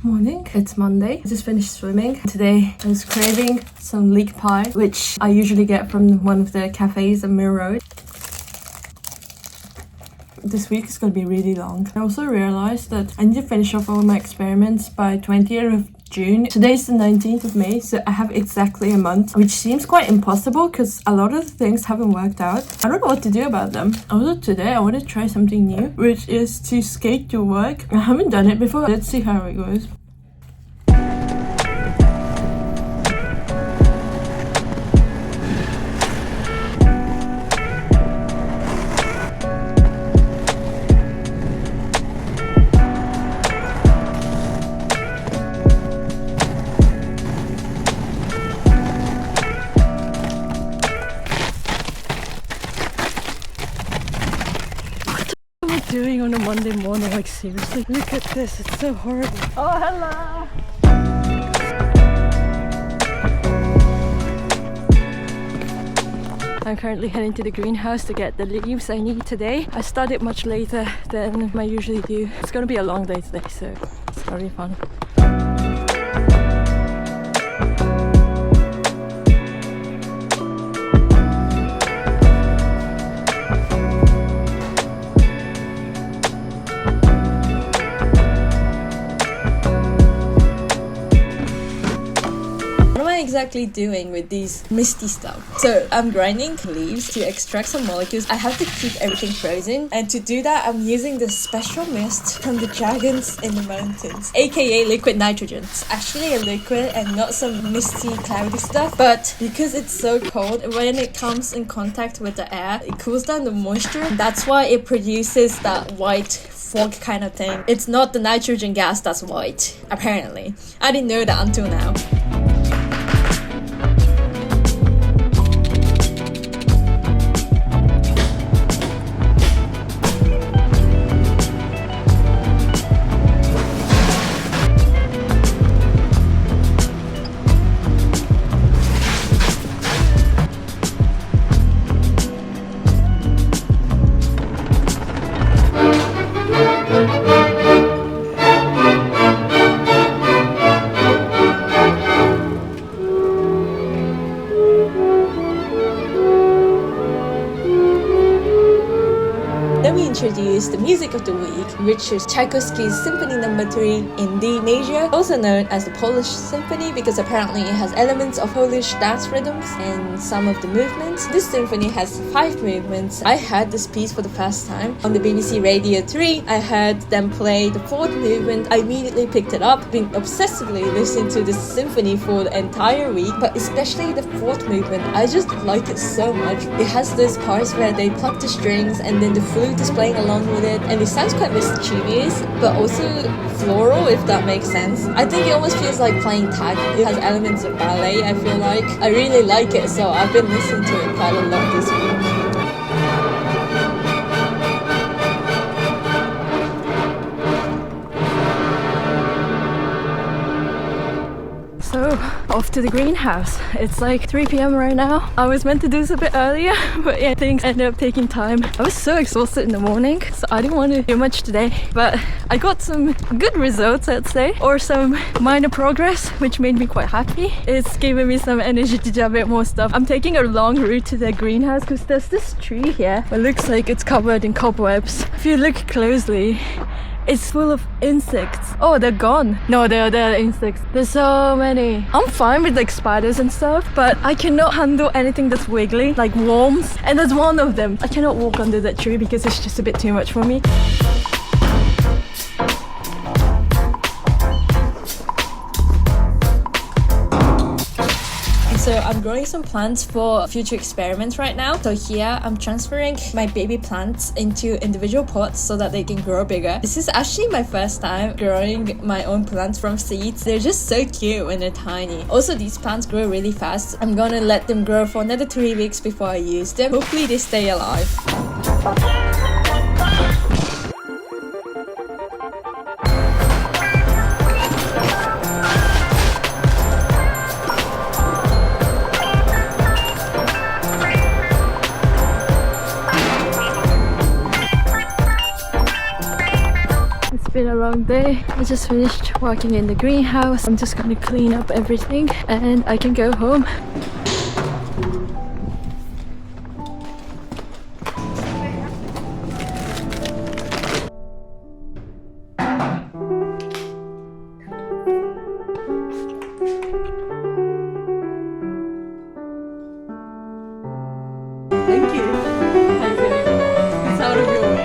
Morning, it's Monday. I just finished swimming. Today I was craving some leek pie, which I usually get from one of the cafes on Mohr Road. This week is going to be really long. I also realized that I need to finish off all my experiments by 20th of June. Today's the 19th of May, so I have exactly a month, which seems quite impossible because a lot of things haven't worked out. I don't know what to do about them. Also today I want to try something new, which is to skate to work. I haven't done it before. Let's see how it goes. Doing on a Monday morning, like seriously, look at this, it's so horrible. Oh, hello! I'm currently heading to the greenhouse to get the leaves I need today. I started much later than I usually do. It's gonna be a long day today, so it's gonna be fun. Exactly doing with these misty stuff. So I'm grinding leaves to extract some molecules. I have to keep everything frozen, and to do that I'm using this special mist from the dragons in the mountains, aka liquid nitrogen. It's actually a liquid and not some misty cloudy stuff, but because it's so cold, when it comes in contact with the air, it cools down the moisture. That's why it produces that white fog kind of thing. It's not the nitrogen gas that's white, apparently. I didn't know that until now. Introduce the music of the week, which is Tchaikovsky's Symphony No. 3 in D major, also known as the Polish Symphony because apparently it has elements of Polish dance rhythms and some of the movements. This symphony has 5 movements. I heard this piece for the first time on the BBC Radio 3. I heard them play the 4th movement. I immediately picked it up, been obsessively listening to this symphony for the entire week, but especially the 4th movement. I just like it so much. It has those parts where they pluck the strings and then the flute is playing along with it, and it sounds quite mischievous but also floral, if that makes sense. I think it almost feels like playing tag. It has elements of ballet. I feel like I really like it, so I've been listening to it quite a lot this week. So, off to the greenhouse. It's like 3 p.m. right now. I was meant to do this a bit earlier, but yeah, things ended up taking time. I was so exhausted in the morning, so I didn't want to do much today. But I got some good results, I'd say, or some minor progress, which made me quite happy. It's given me some energy to do a bit more stuff. I'm taking a long route to the greenhouse because there's this tree here. It looks like it's covered in cobwebs. If you look closely, it's full of insects. Oh, they're gone. No, there are insects. There's so many. I'm fine with like spiders and stuff, but I cannot handle anything that's wiggly, like worms. And there's one of them. I cannot walk under that tree because it's just a bit too much for me. So I'm growing some plants for future experiments right now. So here I'm transferring my baby plants into individual pots so that they can grow bigger. This is actually my first time growing my own plants from seeds. They're just so cute when they're tiny. Also, these plants grow really fast. I'm gonna let them grow for another 3 weeks before I use them. Hopefully they stay alive. been a long day. I just finished working in the greenhouse. I'm just gonna clean up everything and I can go home. Thank you. It's out of your way.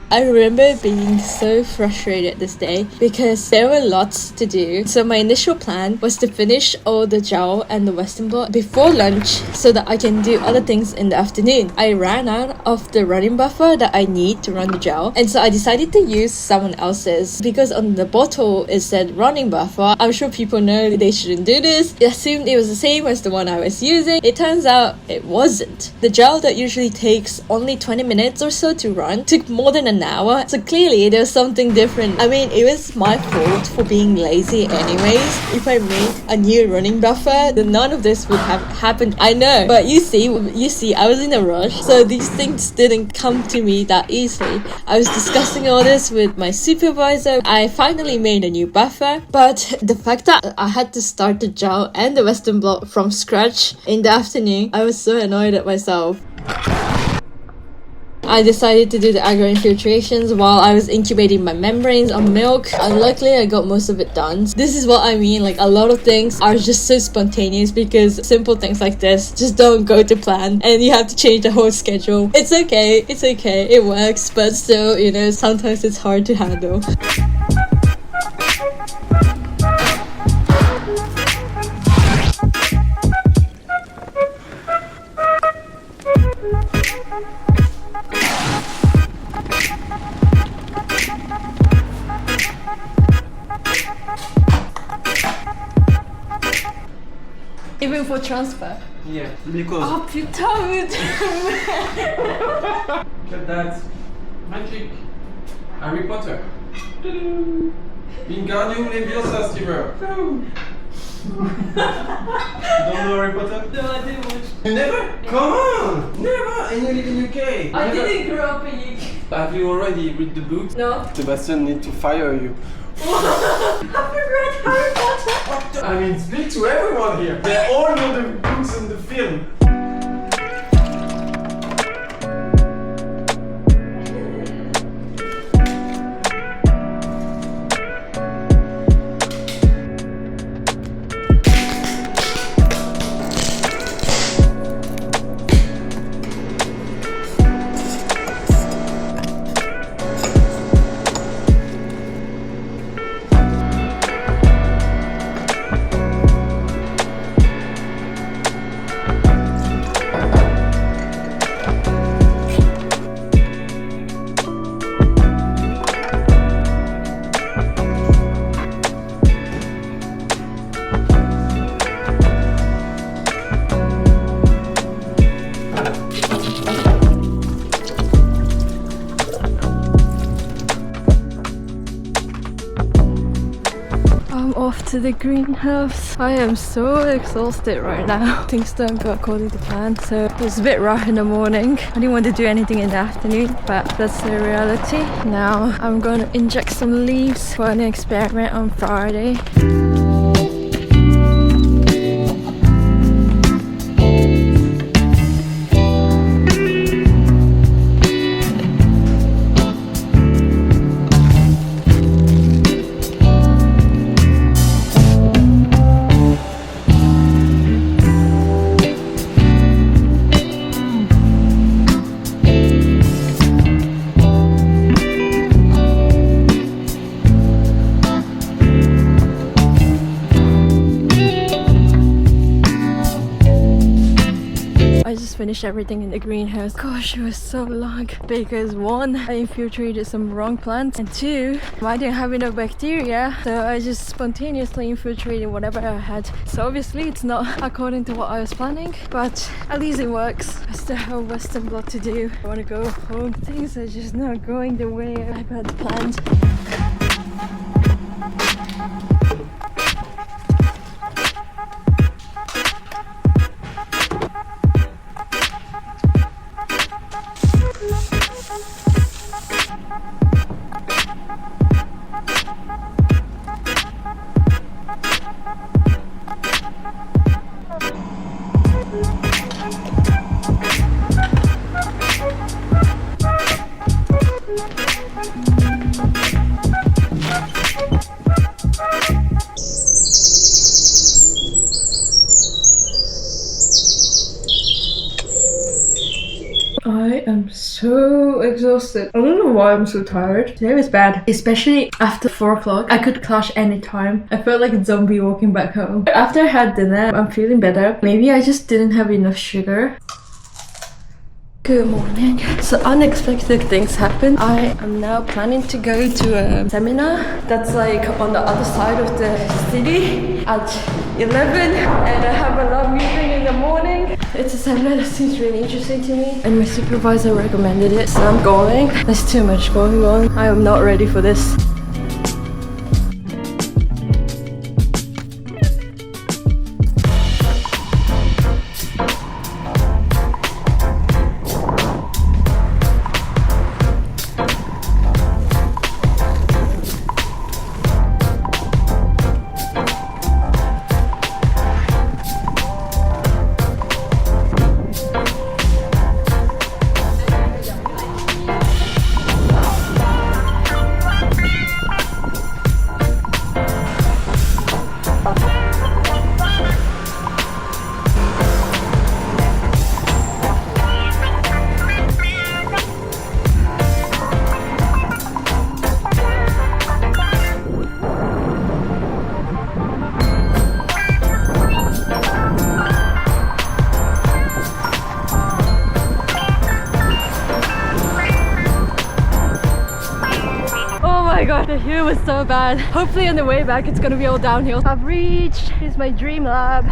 I remember being so frustrated this day because there were lots to do. So my initial plan was to finish all the Jiao and the Western Blot before lunch so that I can do other things in the afternoon. I ran out of the running buffer that I need to run the Jiao, and so I decided to use someone else's because on the bottle it said running buffer. I'm sure people know they shouldn't do this. I assumed it was the same as the one I was using. It turns out it wasn't. The Jiao that usually takes only 20 minutes or so to run took more than an hour, so clearly there was something different. I mean, it was my fault for being lazy anyways. If I made a new running buffer, then none of this would have happened. I know, but you see, I was in a rush, so these things didn't come to me that easily. I was discussing all this with my supervisor. I finally made a new buffer, but the fact that I had to start the Jiao and the Western Blot from scratch in the afternoon, I was so annoyed at myself. I decided to do the agar infiltrations while I was incubating my membranes on milk. Luckily, I got most of it done. This is what I mean, like a lot of things are just so spontaneous because simple things like this just don't go to plan and you have to change the whole schedule. It's okay, it works, but still, you know, sometimes it's hard to handle. Even for transfer? Yeah, because... Oh putain! Look at that. Magic. Harry Potter. Wingardium Leviosa, Stever. You don't know Harry Potter? No, I didn't watch. You never? Come on! Never! And you live in UK. I didn't grow up in UK. Have you already read the books? No. Sebastian need to fire you. Have you read Harry Potter? I mean, speak to everyone here. They all know the books and the film. Off to the greenhouse. I am so exhausted right now. Things don't go according to plan, so it was a bit rough in the morning. I didn't want to do anything in the afternoon, but that's the reality. Now I'm going to inject some leaves for an experiment on Friday. I just finished everything in the greenhouse. Gosh, it was so long because 1, I infiltrated some wrong plants, and 2, I didn't have enough bacteria, so I just spontaneously infiltrated whatever I had. So obviously it's not according to what I was planning, but at least it works. I still have Western blood to do. I want to go home. Things are just not going the way I had planned. I am so exhausted. I don't know why I'm so tired. Today was bad, especially after 4 o'clock. I could clash anytime. I felt like a zombie walking back home. After I had dinner, I'm feeling better. Maybe I just didn't have enough sugar. Good morning. So unexpected things happen. I am now planning to go to a seminar that's like on the other side of the city at 11, and I have a lab meeting in the morning. It's a seminar that seems really interesting to me, and my supervisor recommended it, so I'm going. There's too much going on. I am not ready for this. The hill was so bad. Hopefully on the way back it's gonna be all downhill. I've reached. Here's my dream lab.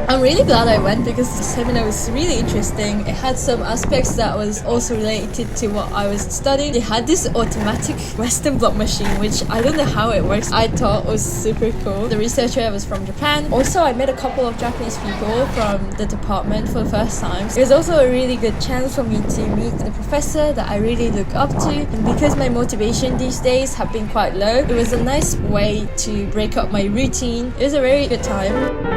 I'm really glad I went because the seminar was really interesting. It had some aspects that was also related to what I was studying. They had this automatic Western block machine, which I don't know how it works. I thought was super cool. The researcher was from Japan. Also, I met a couple of Japanese people from the department for the first time. It was also a really good chance for me to meet the professor that I really look up to. And because my motivation these days have been quite low, it was a nice way to break up my routine. It was a very good time.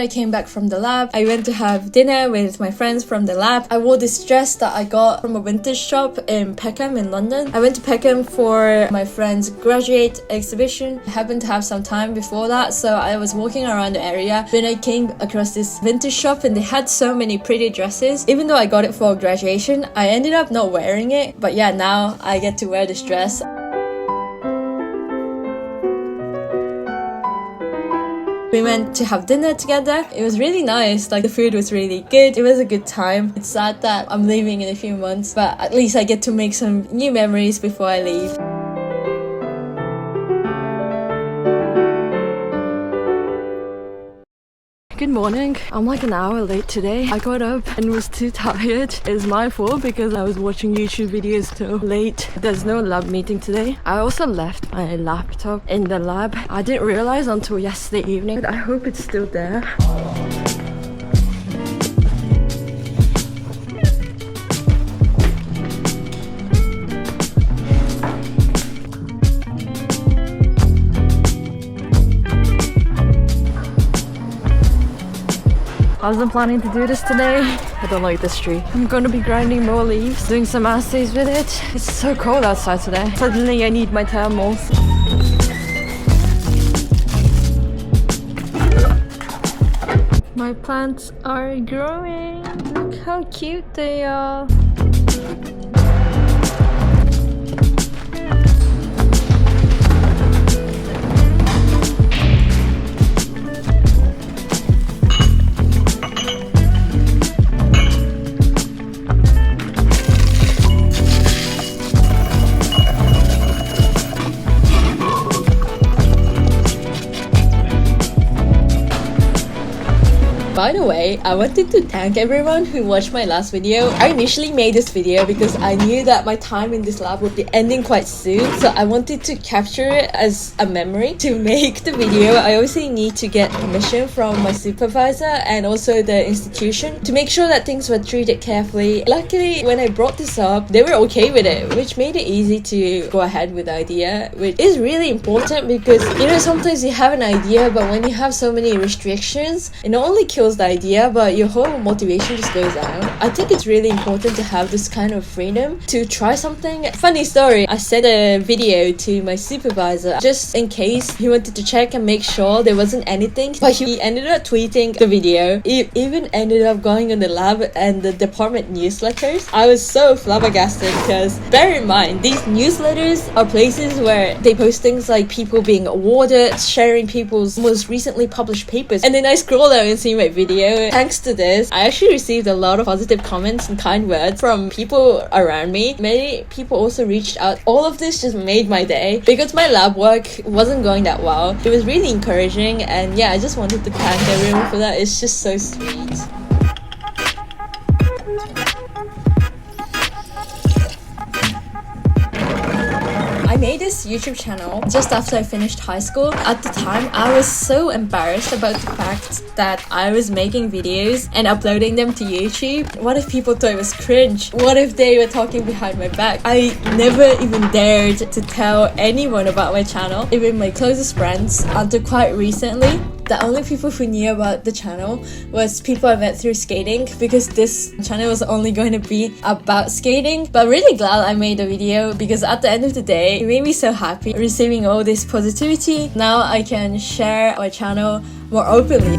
I came back from the lab, I went to have dinner with my friends from the lab. I wore this dress that I got from a vintage shop in Peckham in London. I went to Peckham for my friend's graduate exhibition. I happened to have some time before that, so I was walking around the area when I came across this vintage shop and they had so many pretty dresses. Even though I got it for graduation, I ended up not wearing it. But yeah, now I get to wear this dress. We went to have dinner together. It was really nice. Like, the food was really good. It was a good time. It's sad that I'm leaving in a few months, but at least I get to make some new memories before I leave. Good morning. I'm like an hour late today. I got up and was too tired. It's my fault because I was watching YouTube videos till late. There's no lab meeting today. I also left my laptop in the lab. I didn't realize until yesterday evening, but I hope it's still there. I wasn't planning to do this today. I don't like this tree. I'm gonna be grinding more leaves, doing some assays with it. It's so cold outside today. Suddenly I need my thermals. My plants are growing. Look how cute they are. By the way, I wanted to thank everyone who watched my last video. I initially made this video because I knew that my time in this lab would be ending quite soon, so I wanted to capture it as a memory. To make the video, I obviously need to get permission from my supervisor and also the institution to make sure that things were treated carefully. Luckily, when I brought this up, they were okay with it, which made it easy to go ahead with the idea, which is really important because, you know, sometimes you have an idea, but when you have so many restrictions, it not only kills the idea, but your whole motivation just goes down. I think it's really important to have this kind of freedom to try something. Funny story, I sent a video to my supervisor just in case he wanted to check and make sure there wasn't anything, but he ended up tweeting the video. He even ended up going on the lab and the department newsletters. I was so flabbergasted because bear in mind, these newsletters are places where they post things like people being awarded, sharing people's most recently published papers, and then I scroll down and see my video. Thanks to this, I actually received a lot of positive comments and kind words from people around me. Many people also reached out. All of this just made my day because my lab work wasn't going that well. It was really encouraging, and yeah, I just wanted to thank everyone for that. It's just so sweet. I made this YouTube channel just after I finished high school. At the time, I was so embarrassed about the fact that I was making videos and uploading them to YouTube. What if people thought it was cringe? What if they were talking behind my back? I never even dared to tell anyone about my channel, even my closest friends, until quite recently. The only people who knew about the channel was people I met through skating, because this channel was only going to be about skating. But I'm really glad I made a video because at the end of the day, it made me so happy receiving all this positivity. Now I can share my channel more openly.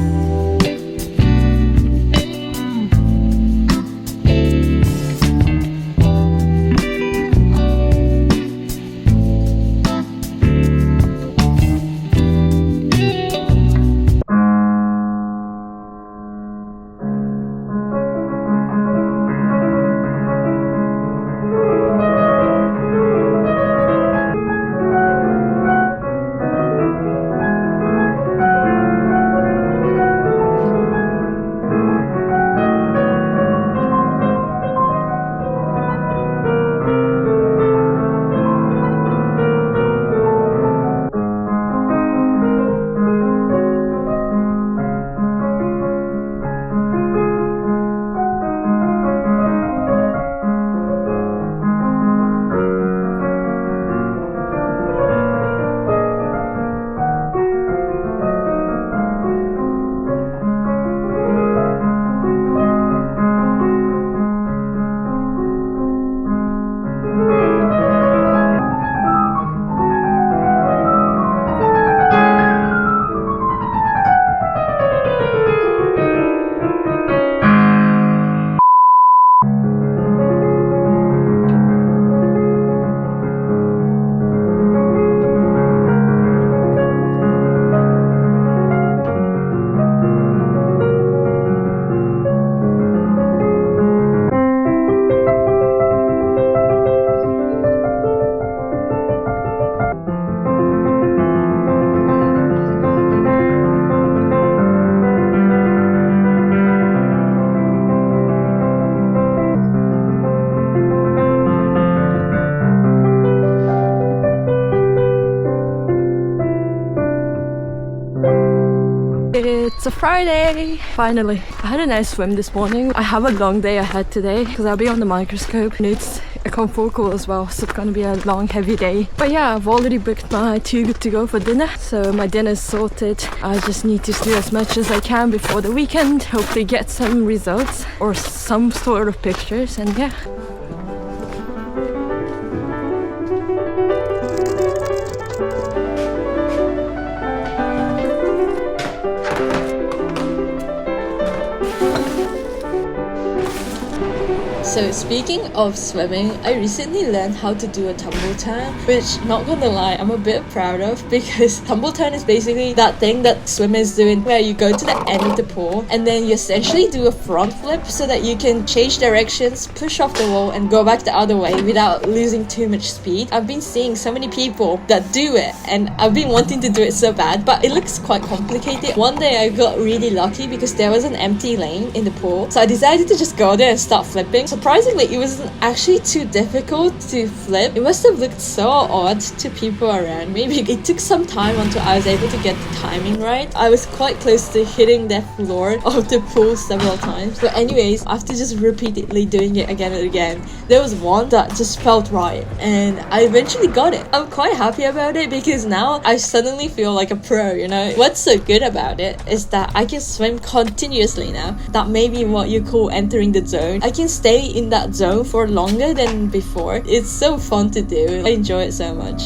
It's a Friday! Finally. I had a nice swim this morning. I have a long day ahead today because I'll be on the microscope and it's a confocal as well, so it's gonna be a long heavy day. But yeah, I've already booked my Too Good To Go for dinner, so my dinner's sorted. I just need to do as much as I can before the weekend, hopefully get some results or some sort of pictures, and yeah. So speaking of swimming, I recently learned how to do a tumble turn, which, not gonna lie, I'm a bit proud of, because tumble turn is basically that thing that swimmers do where you go to the end of the pool and then you essentially do a front flip so that you can change directions, push off the wall and go back the other way without losing too much speed. I've been seeing so many people that do it and I've been wanting to do it so bad, but it looks quite complicated. One day I got really lucky because there was an empty lane in the pool, so I decided to just go there and start flipping. Surprisingly, it wasn't actually too difficult to flip. It must have looked so odd to people around me. It took some time until I was able to get the timing right. I was quite close to hitting the floor of the pool several times. But anyways, after just repeatedly doing it again and again, there was one that just felt right and I eventually got it. I'm quite happy about it because now I suddenly feel like a pro, you know? What's so good about it is that I can swim continuously now. That may be what you call entering the zone. I can stay in that zone for longer than before. It's so fun to do. I enjoy it so much.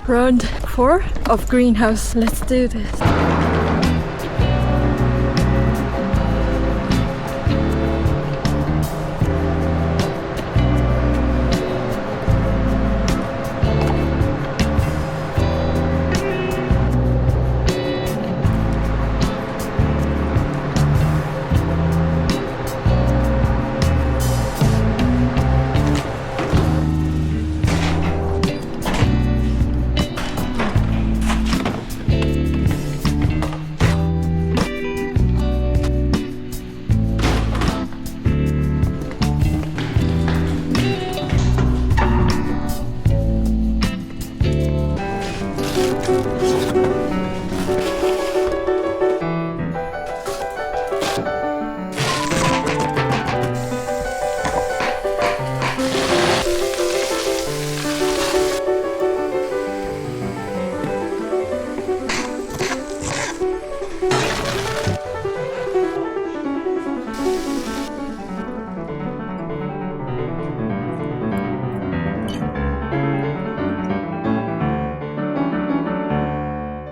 Round 4 of greenhouse. Let's do this.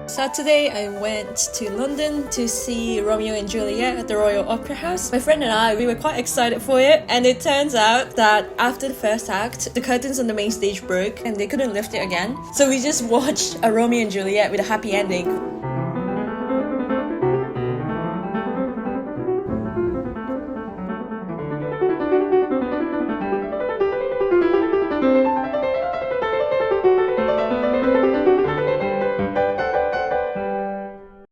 Saturday, I went to London to see Romeo and Juliet at the Royal Opera House. My friend and I, we were quite excited for it, and it turns out that after the first act, the curtains on the main stage broke and they couldn't lift it again. So we just watched a Romeo and Juliet with a happy ending.